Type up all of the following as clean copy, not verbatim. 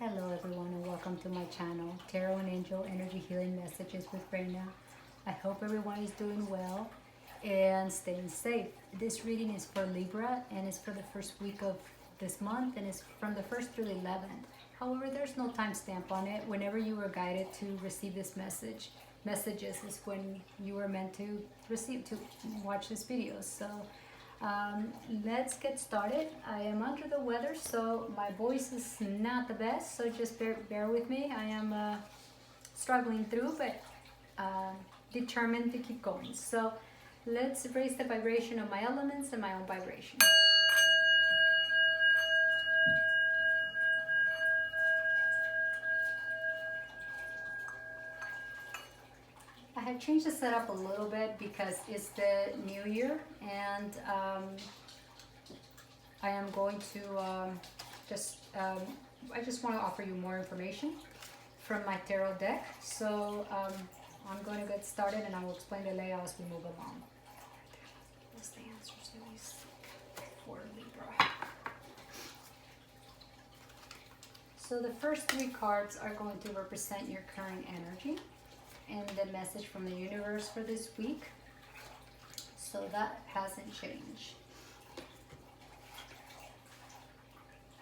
Hello everyone and welcome to my channel, Tarot and Angel Energy Healing Messages with Reina. I hope everyone is doing well and staying safe. This reading is for Libra and it's for the first week of this month and it's from the 1st through the 11th. However, there's no timestamp on it. Whenever you were guided to receive this messages is when you were meant to watch this video. So let's get started. I am under the weather, so my voice is not the best, so just bear with me. I am struggling through, but determined to keep going. So let's raise the vibration of my elements and my own vibration. I have changed the setup a little bit because it's the new year, and I am going to I just want to offer you more information from my tarot deck. So I'm going to get started and I will explain the layout as we move along. What's the answers to these for Libra? So the first three cards are going to represent your current energy and the message from the universe for this week. So that hasn't changed.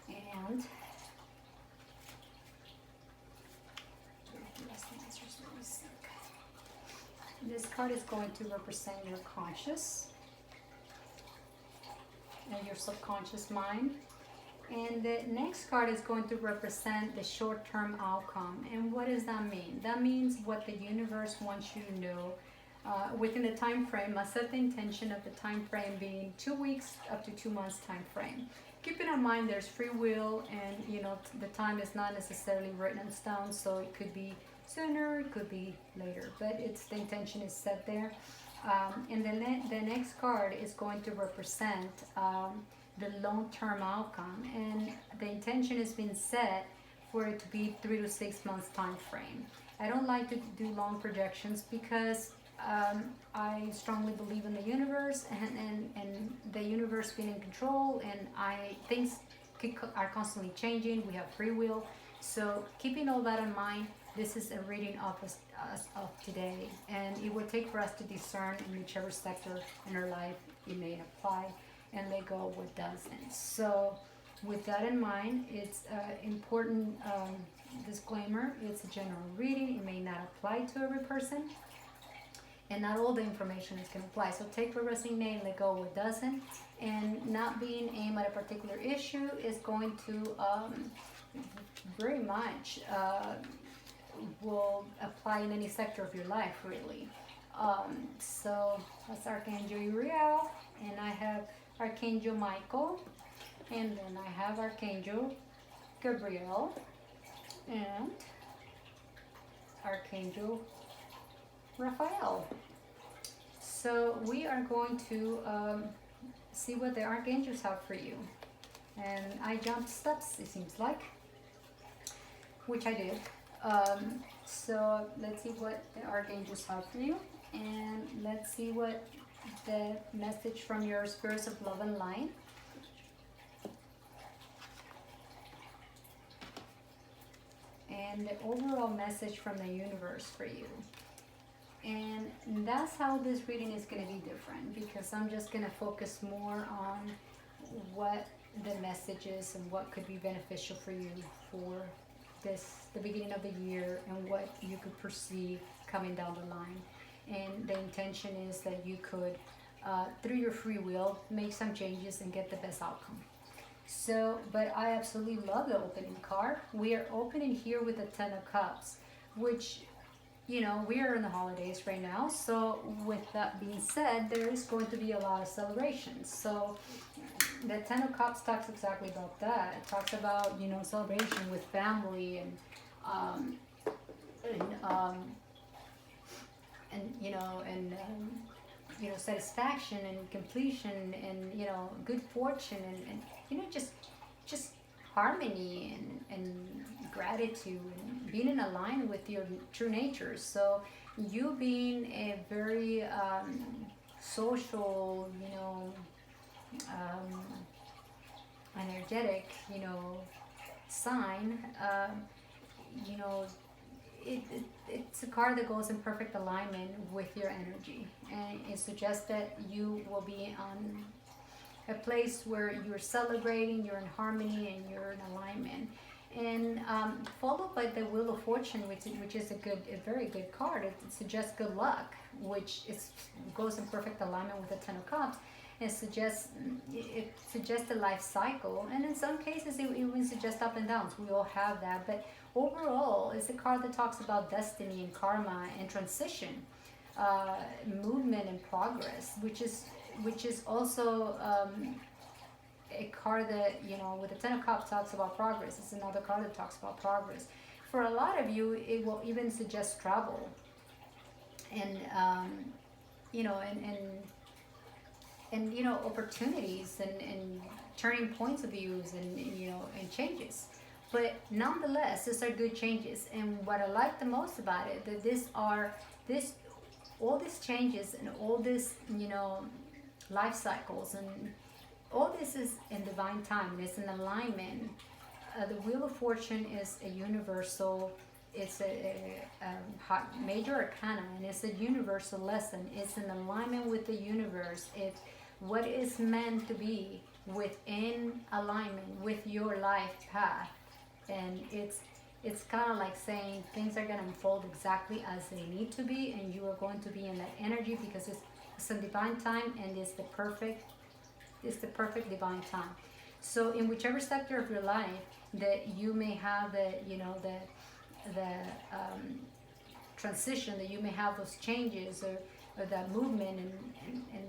And this card is going to represent your conscious and your subconscious mind. And the next card is going to represent the short-term outcome. And what does that mean? That means what the universe wants you to know within the time frame. I set the intention of the time frame being 2 weeks up to 2 months time frame. Keeping in mind there's free will, and the time is not necessarily written in stone, so it could be sooner, it could be later, but the intention is set there. And the next card is going to represent the long-term outcome, and the intention has been set for it to be 3 to 6 months time frame. I don't like to do long projections because I strongly believe in the universe and the universe being in control, and things are constantly changing. We have free will, so keeping all that in mind, this is a reading of us of today, and it will take for us to discern in whichever sector in our life it may apply, and let go of what doesn't. So with that in mind, it's important disclaimer, it's a general reading. It may not apply to every person, and not all the information is going to apply. So take what resonates, let go of what doesn't, and not being aimed at a particular issue is going to very much will apply in any sector of your life, really. So that's Archangel Uriel, and I have Archangel Michael, and then I have Archangel Gabriel, and Archangel Raphael. So we are going to see what the archangels have for you. And I jumped steps, it seems like, which I did. So let's see what the archangels have for you, and let's see what the message from your spirits of love and light. And the overall message from the universe for you. And that's how this reading is going to be different, because I'm just going to focus more on what the message is and what could be beneficial for you for the beginning of the year, and what you could perceive coming down the line. And the intention is that you could, through your free will, make some changes and get the best outcome. So, but I absolutely love the opening card. We are opening here with the 10 of Cups, which, we are in the holidays right now. So with that being said, there is going to be a lot of celebrations. So the 10 of Cups talks exactly about that. It talks about, celebration with family and satisfaction and completion and, good fortune and just harmony and gratitude and being in alignment with your true nature. So you being a very social, energetic, sign, you know, it's a card that goes in perfect alignment with your energy, and it suggests that you will be on a place where you're celebrating, you're in harmony, and you're in alignment. And followed by the Wheel of Fortune, which is a very good card. It suggests good luck, which goes in perfect alignment with the Ten of Cups. It suggests a life cycle, and in some cases it even suggests up and downs. We all have that, but overall, it's a card that talks about destiny and karma and transition, movement and progress, which is also a card that, you know, with the Ten of Cups talks about progress. It's another card that talks about progress. For a lot of you, it will even suggest travel, and you know, and you know, opportunities and turning points of views, and you know, and changes. But nonetheless, these are good changes. And what I like the most about it, that all these changes and all this, you know, life cycles, and all this is in divine time, and it's in alignment. The Wheel of Fortune is a universal, it's a major arcana, and it's a universal lesson. It's in alignment with the universe. It's what is meant to be within alignment with your life path. And it's kind of like saying things are going to unfold exactly as they need to be, and you are going to be in that energy, because it's a divine time, and it's the perfect divine time. So in whichever sector of your life that you may have the, you know, the transition, that you may have those changes, or that movement, and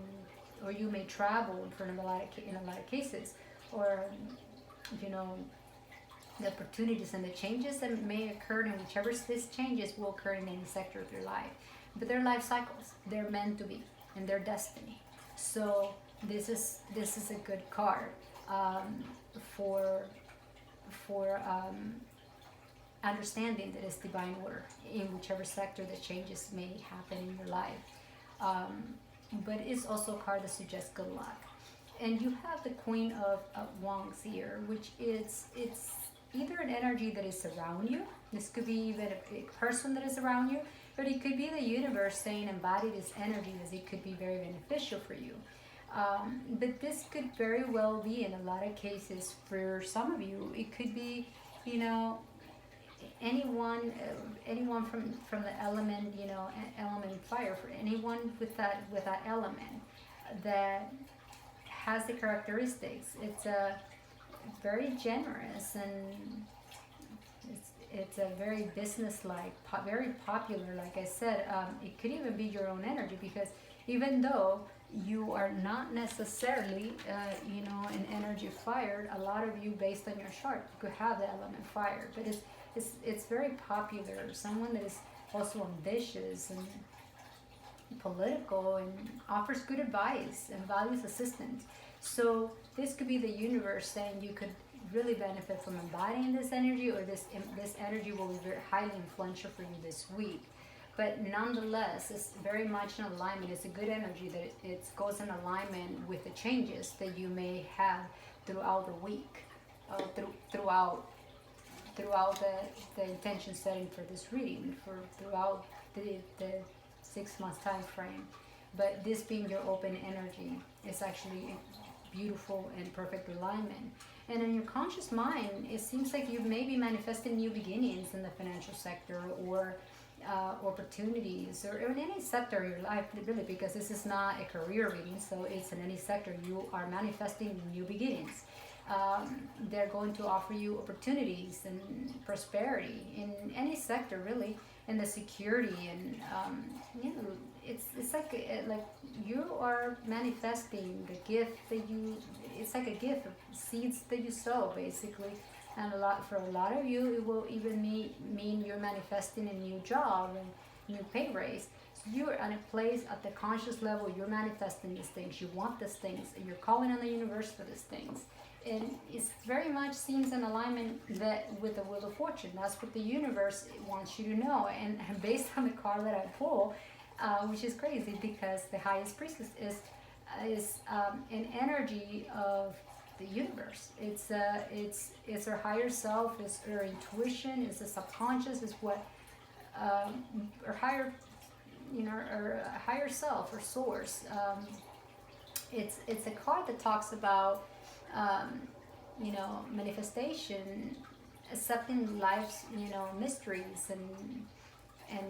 or you may travel in a lot of cases, or you know, the opportunities and the changes that may occur in whichever these changes will occur in any sector of your life. But they're life cycles. They're meant to be, and they're destiny. So this is a good card for understanding that it's divine order in whichever sector the changes may happen in your life. But it's also a card that suggests good luck. And you have the Queen of Wands here, which it's either an energy that is around you. This could be even a person that is around you, but it could be the universe saying, embody this energy, as it could be very beneficial for you. But this could very well be, in a lot of cases, for some of you, it could be, you know, anyone from the element, you know, element fire, for anyone with that element that has the characteristics. It's a very generous, and it's a very business-like, very popular. Like I said, it could even be your own energy, because even though you are not necessarily, you know, an energy fire, a lot of you, based on your chart, could have the element fire. But it's very popular. Someone that is also ambitious and political, and offers good advice and values assistance. So this could be the universe saying you could really benefit from embodying this energy, or this energy will be very highly influential for you this week. But nonetheless, it's very much in alignment. It's a good energy that it goes in alignment with the changes that you may have throughout the week, throughout the intention setting for this reading, throughout the 6 months time frame. But this being your open energy is actually beautiful and perfect alignment. And in your conscious mind, it seems like you may be manifesting new beginnings in the financial sector, or opportunities, or in any sector of your life, really, because this is not a career reading, so it's in any sector. You are manifesting new beginnings. They're going to offer you opportunities and prosperity in any sector, really, and the security, and you know, it's like you are manifesting the gift that you. It's like a gift of seeds that you sow, basically. And for a lot of you, it will even mean you're manifesting a new job and new pay raise. So you're at a place at the conscious level, you're manifesting these things. You want these things, and you're calling on the universe for these things. And it very much seems in alignment with the Wheel of Fortune. That's what the universe wants you to know. And based on the card that I pull, which is crazy, because the highest priestess is an energy of the universe. It's our higher self. It's our intuition. It's the subconscious. It's what our higher, our higher self or source. It's a card that talks about manifestation, accepting life's mysteries, and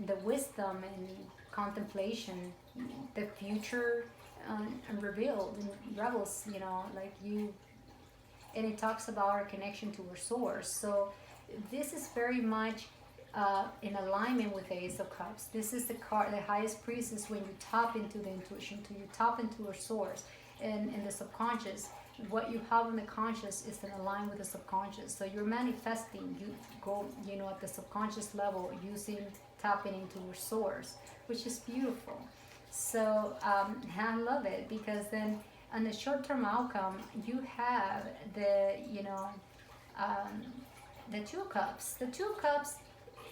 the wisdom and contemplation, the future revealed and revels, like you. And it talks about our connection to our source. So this is very much in alignment with the Ace of Cups. This is the card, the highest priestess, when you tap into the intuition, to you tap into our source and the subconscious. What you have in the conscious is in alignment with the subconscious. So you're manifesting. You go, at the subconscious level, using tapping into your source, which is beautiful. So I love it, because then on the short-term outcome, you have the Two of Cups. The Two of Cups,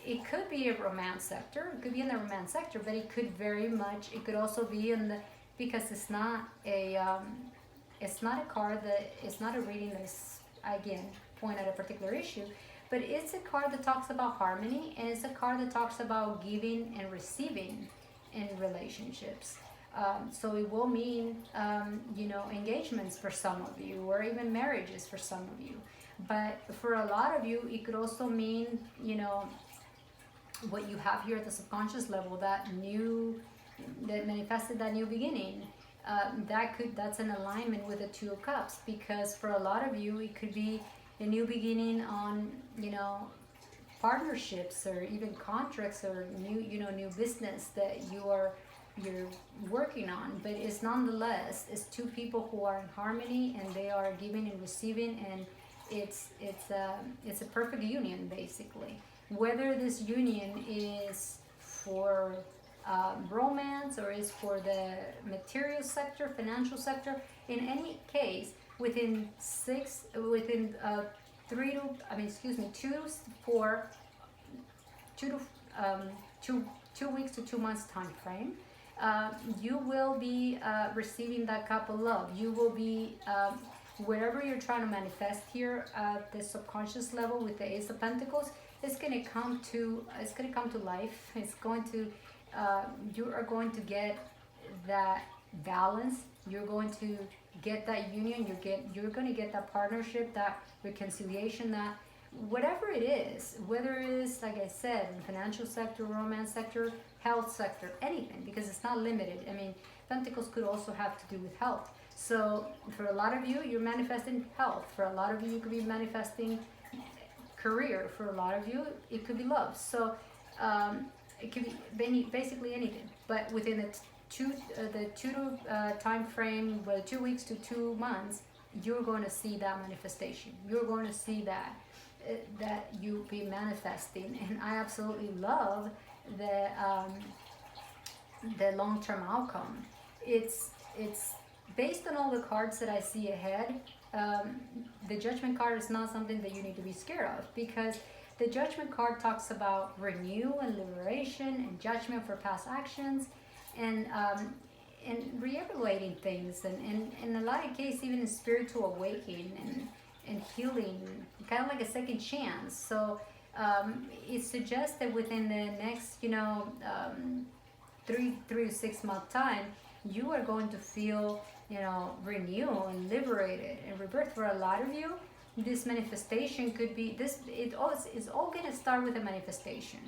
it could be a romance sector. It could be in the romance sector, but it could it could also be in the, because it's not a card that, it's not a reading that is, again, point at a particular issue, but it's a card that talks about harmony, and it's a card that talks about giving and receiving in relationships. So it will mean, engagements for some of you, or even marriages for some of you. But for a lot of you, it could also mean, what you have here at the subconscious level, that manifested that new beginning. That's an alignment with the Two of Cups, because for a lot of you, it could be a new beginning on, partnerships, or even contracts, or new business that you're working on. But it's nonetheless, it's two people who are in harmony, and they are giving and receiving, and it's a perfect union, basically. Whether this union is for romance, or is for the material sector, financial sector, in any case, within 2 weeks to 2 months time frame, you will be receiving that cup of love. You will be whatever you're trying to manifest here at the subconscious level with the Ace of Pentacles. It's going to come to life. It's going to you are going to get that balance. You're going to get that union. You're going to get that partnership, that reconciliation, that whatever it is, whether it is, like I said, in financial sector, romance sector, health sector, anything, because it's not limited. I mean, Pentacles could also have to do with health. So for a lot of you, you're manifesting health. For a lot of you, you could be manifesting career. For a lot of you, it could be love. So it could be basically anything. But within the two time frame, well, 2 weeks to 2 months, you're going to see that manifestation. You're going to see that you be manifesting. And I absolutely love the long-term outcome. It's based on all the cards that I see ahead. The Judgment card is not something that you need to be scared of, because the Judgment card talks about renewal and liberation and judgment for past actions, and re-evaluating things, and in a lot of cases, even a spiritual awakening and healing, kind of like a second chance. So it suggests that within the next 3 to 6 month time, you are going to feel renewal and liberated and rebirth. For a lot of you, this manifestation could be this. It's all going to start with a manifestation,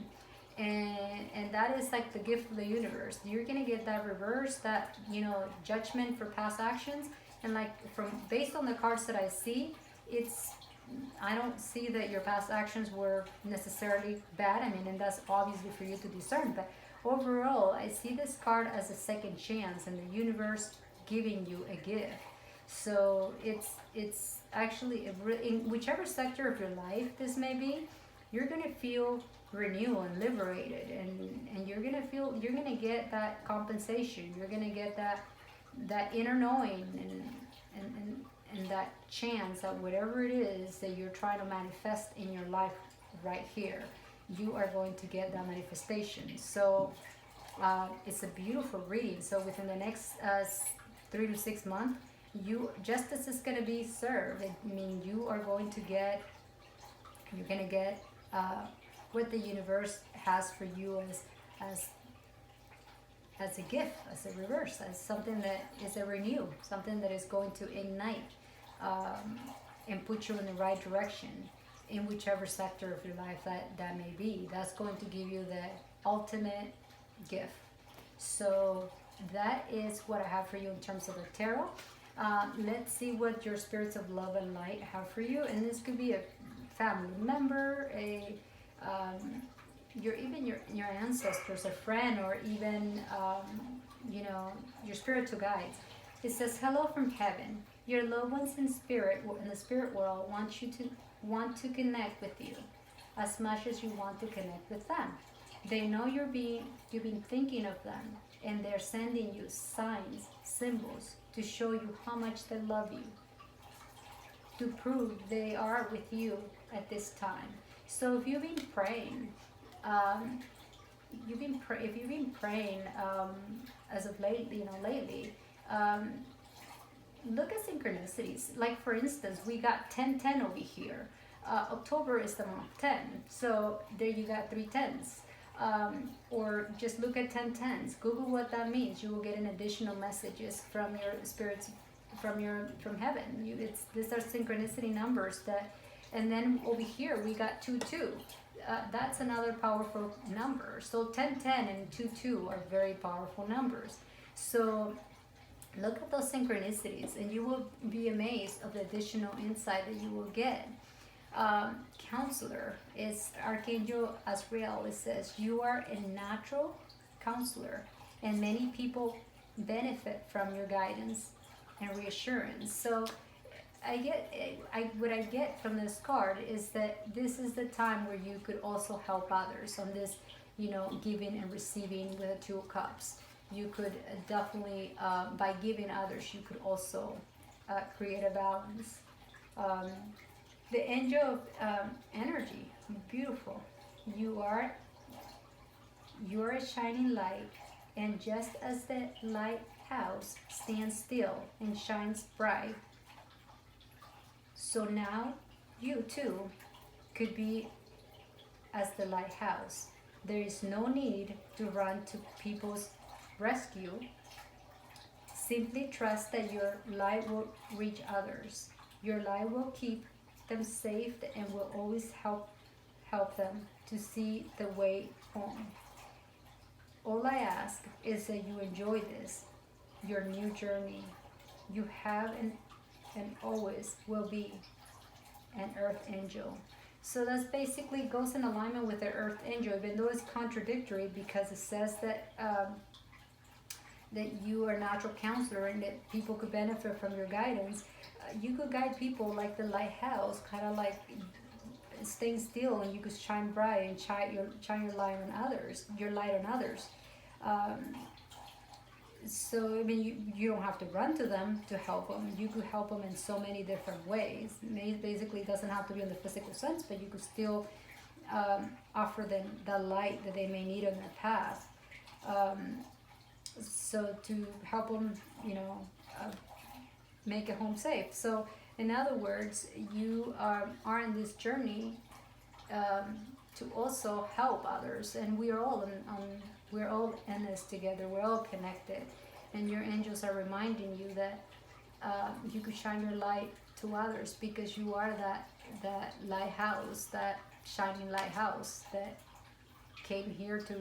and that is like the gift of the universe. You're going to get that reverse, that judgment for past actions, and like based on the cards that I see, I don't see that your past actions were necessarily bad. I mean, and that's obviously for you to discern, but overall, I see this card as a second chance, and the universe giving you a gift. So it's actually in whichever sector of your life this may be, you're gonna feel renewal and liberated, and you're gonna get that compensation. You're gonna get that inner knowing and that chance that whatever it is that you're trying to manifest in your life right here, you are going to get that manifestation. So it's a beautiful reading. So within the next 3 to 6 months, justice is going to be served. I mean, you're going to get what the universe has for you as as a gift, as a reverse, as something that is a renew, something that is going to ignite and put you in the right direction in whichever sector of your life that may be. That's going to give you the ultimate gift. So that is what I have for you in terms of the tarot. Let's see what your spirits of love and light have for you. And this could be a family member, your ancestors, a friend, or even your spiritual guides. It says, "Hello from heaven. Your loved ones in the spirit world want to connect with you as much as you want to connect with them. They know you've been thinking of them, and they're sending you signs, symbols to show you how much they love you, to prove they are with you at this time." So if you've been praying, if you've been praying as of lately, look at synchronicities. Like for instance, we got 1010 over here. October is the month of 10, so there you got 3 tens. Or just look at 1010s. Google what that means. You will get an additional messages from your spirits, from heaven. These are synchronicity numbers and then over here we got 22. That's another powerful number. So 1010 and 22 are very powerful numbers. So look at those synchronicities and you will be amazed of the additional insight that you will get. Counselor is Archangel Azrael. It says you are a natural counselor and many people benefit from your guidance and reassurance. So what I get from this card is that this is the time where you could also help others on this, giving and receiving with the 2 of Cups. You could definitely, by giving others, you could also create a balance. The Angel of Energy, beautiful. You are a shining light, and just as the lighthouse stands still and shines bright, so now you too could be as the lighthouse. There is no need to run to people's rescue. Simply trust that your light will reach others. Your light will keep them safe and will always help them to see the way home. All I ask is that you enjoy this, your new journey. You have and always will be an earth angel. So that's basically goes in alignment with the earth angel, even though it's contradictory because it says that that you are a natural counselor and that people could benefit from your guidance. You could guide people like the lighthouse, kind of like staying still, and you could shine bright and shine your light on others. So I mean, you don't have to run to them to help them. You could help them in so many different ways. Basically, it doesn't have to be in the physical sense, but you could still offer them the light that they may need on their path. So to help them, make it home safe. So in other words, you are in this journey to also help others, and we're all in this together. We're all connected, and your angels are reminding you that you could shine your light to others because you are that lighthouse, that shining lighthouse that came here to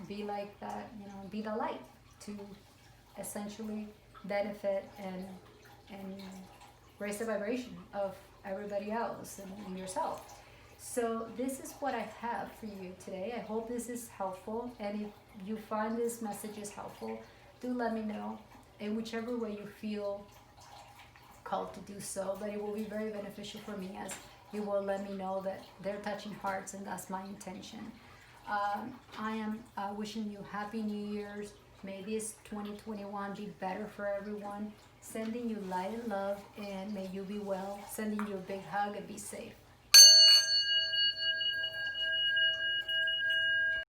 be like that, be the light to essentially benefit and raise the vibration of everybody else and yourself. So this is what I have for you today. I hope this is helpful, and if you find this message is helpful, do let me know in whichever way you feel called to do so. But it will be very beneficial for me as you will let me know that they're touching hearts, and that's my intention. I am wishing you Happy New Year's. May this 2021 be better for everyone. Sending you light and love, and may you be well. Sending you a big hug and be safe.